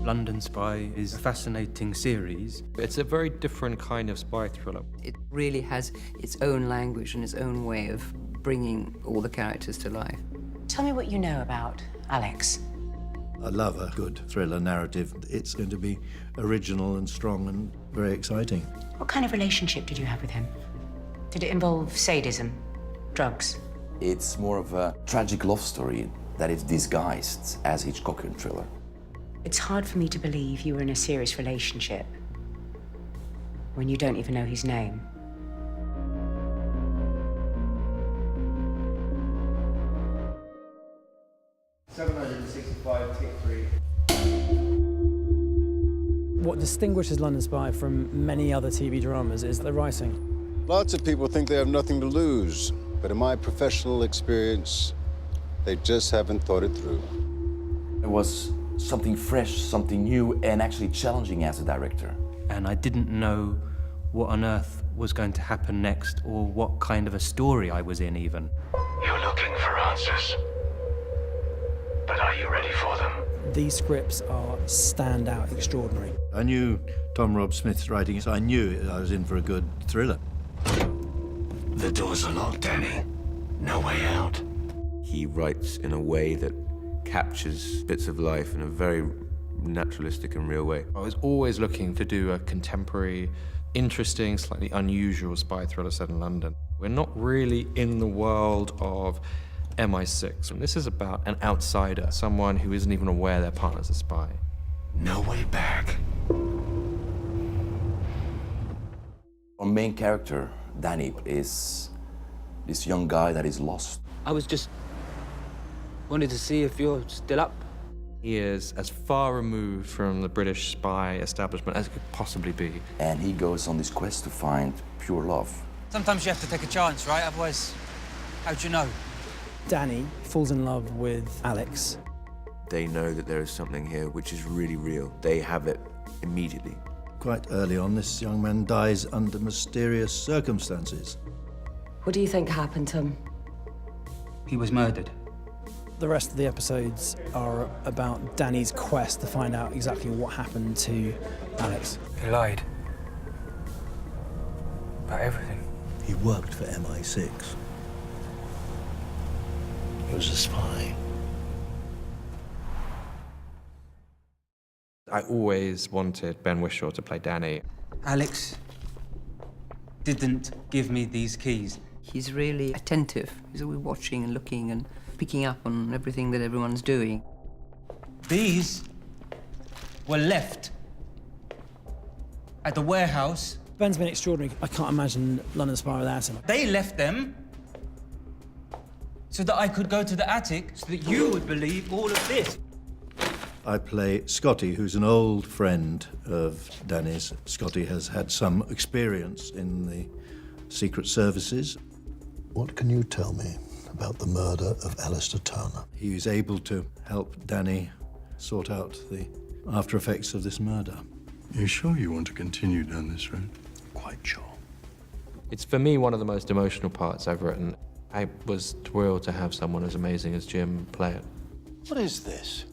London Spy is a fascinating series. It's a very different kind of spy thriller. It really has its own language and its own way of bringing all the characters to life. Tell me what you know about Alex. I love a good thriller narrative. It's going to be original and strong and very exciting. What kind of relationship did you have with him? Did it involve sadism, drugs? It's more of a tragic love story that is disguised as Hitchcockian thriller. It's hard for me to believe you were in a serious relationship when you don't even know his name. $765, take 3. What distinguishes London Spy from many other TV dramas is the writing. Lots of people think they have nothing to lose, but in my professional experience, they just haven't thought it through. It was something fresh, something new, and actually challenging as a director. And I didn't know what on earth was going to happen next, or what kind of a story I was in, even. You're looking for answers, but are you ready for them? These scripts are standout extraordinary. I knew Tom Rob Smith's writing, so I knew I was in for a good thriller. The doors are locked, Danny. No way out. He writes in a way that captures bits of life in a very naturalistic and real way. I was always looking to do a contemporary, interesting, slightly unusual spy thriller set in London. We're not really in the world of MI6, and this is about an outsider, someone who isn't even aware their partner's a spy. No way back. Our main character, Danny, is this young guy that is lost. I was just wanted to see if you're still up. He is as far removed from the British spy establishment as it could possibly be. And he goes on this quest to find pure love. Sometimes you have to take a chance, right? Otherwise, how'd you know? Danny falls in love with Alex. They know that there is something here which is really real. They have it immediately. Quite early on, this young man dies under mysterious circumstances. What do you think happened to him? He was murdered. The rest of the episodes are about Danny's quest to find out exactly what happened to Alex. He lied. About everything. He worked for MI6. He was a spy. I always wanted Ben Whishaw to play Danny. Alex didn't give me these keys. He's really attentive. He's always watching and looking and picking up on everything that everyone's doing. These were left at the warehouse. Ben's been extraordinary. I can't imagine London Spy without him. They left them so that I could go to the attic so that you would believe all of this. I play Scotty, who's an old friend of Danny's. Scotty has had some experience in the Secret Services. What can you tell me about the murder of Alistair Turner? He was able to help Danny sort out the after effects of this murder. You sure you want to continue down this road? Quite sure. It's, for me, one of the most emotional parts I've written. I was thrilled to have someone as amazing as Jim play it. What is this?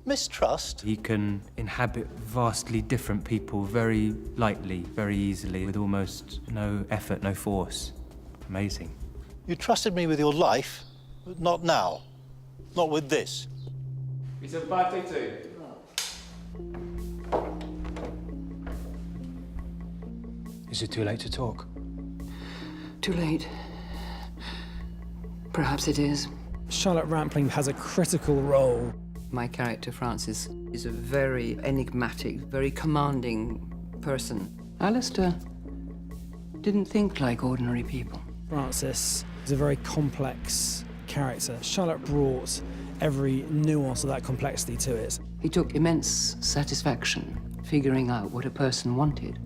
Mistrust? He can inhabit vastly different people very lightly, very easily, with almost no effort, no force. Amazing. You trusted me with your life, but not now. Not with this. We said 5, take 2. Is it too late to talk? Too late. Perhaps it is. Charlotte Rampling has a critical role. My character, Francis, is a very enigmatic, very commanding person. Alistair didn't think like ordinary people. Francis is a very complex character. Charlotte brought every nuance of that complexity to it. He took immense satisfaction figuring out what a person wanted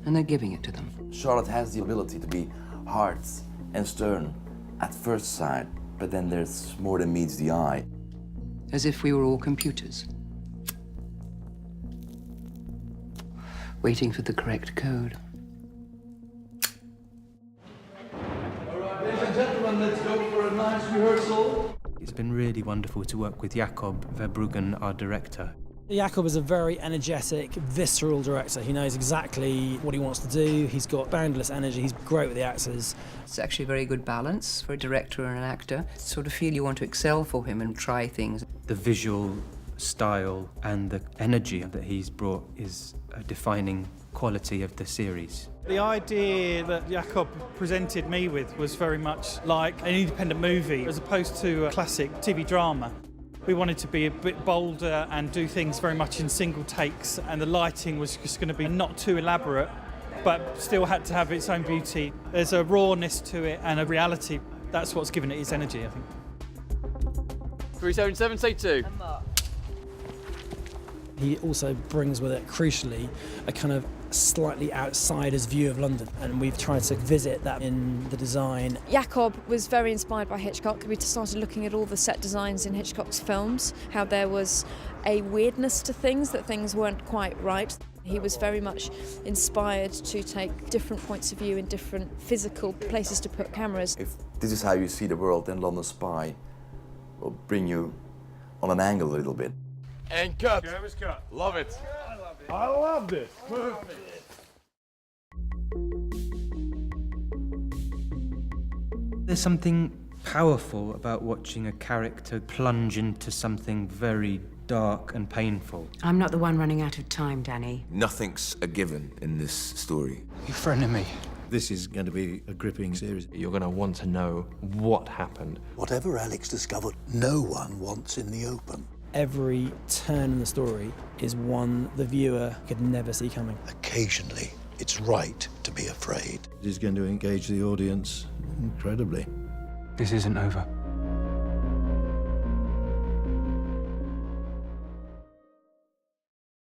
and then giving it to them. Charlotte has the ability to be hard and stern at first sight, but then there's more than meets the eye. As if we were all computers, waiting for the correct code. All right, ladies and gentlemen, let's go for a nice rehearsal. It's been really wonderful to work with Jakob Verbruggen, our director. Jakob is a very energetic, visceral director. He knows exactly what he wants to do. He's got boundless energy. He's great with the actors. It's actually a very good balance for a director and an actor. Sort of feel you want to excel for him and try things. The visual style and the energy that he's brought is a defining quality of the series. The idea that Jakob presented me with was very much like an independent movie as opposed to a classic TV drama. We wanted to be a bit bolder and do things very much in single takes, and the lighting was just going to be not too elaborate, but still had to have its own beauty. There's a rawness to it and a reality. That's what's given it its energy, I think. 377, say 2. He also brings with it, crucially, a kind of slightly outsider's view of London, and we've tried to visit that in the design. Jakob was very inspired by Hitchcock. We started looking at all the set designs in Hitchcock's films, how there was a weirdness to things, that things weren't quite right. He was very much inspired to take different points of view in different physical places to put cameras. If this is how you see the world, then London Spy will bring you on an angle a little bit. And cut. Love it. I love this. Perfect. There's something powerful about watching a character plunge into something very dark and painful. I'm not the one running out of time, Danny. Nothing's a given in this story. You're friending me. This is going to be a gripping series. You're going to want to know what happened. Whatever Alex discovered, no one wants in the open. Every turn in the story is one the viewer could never see coming. Occasionally, it's right to be afraid. It is going to engage the audience incredibly. This isn't over.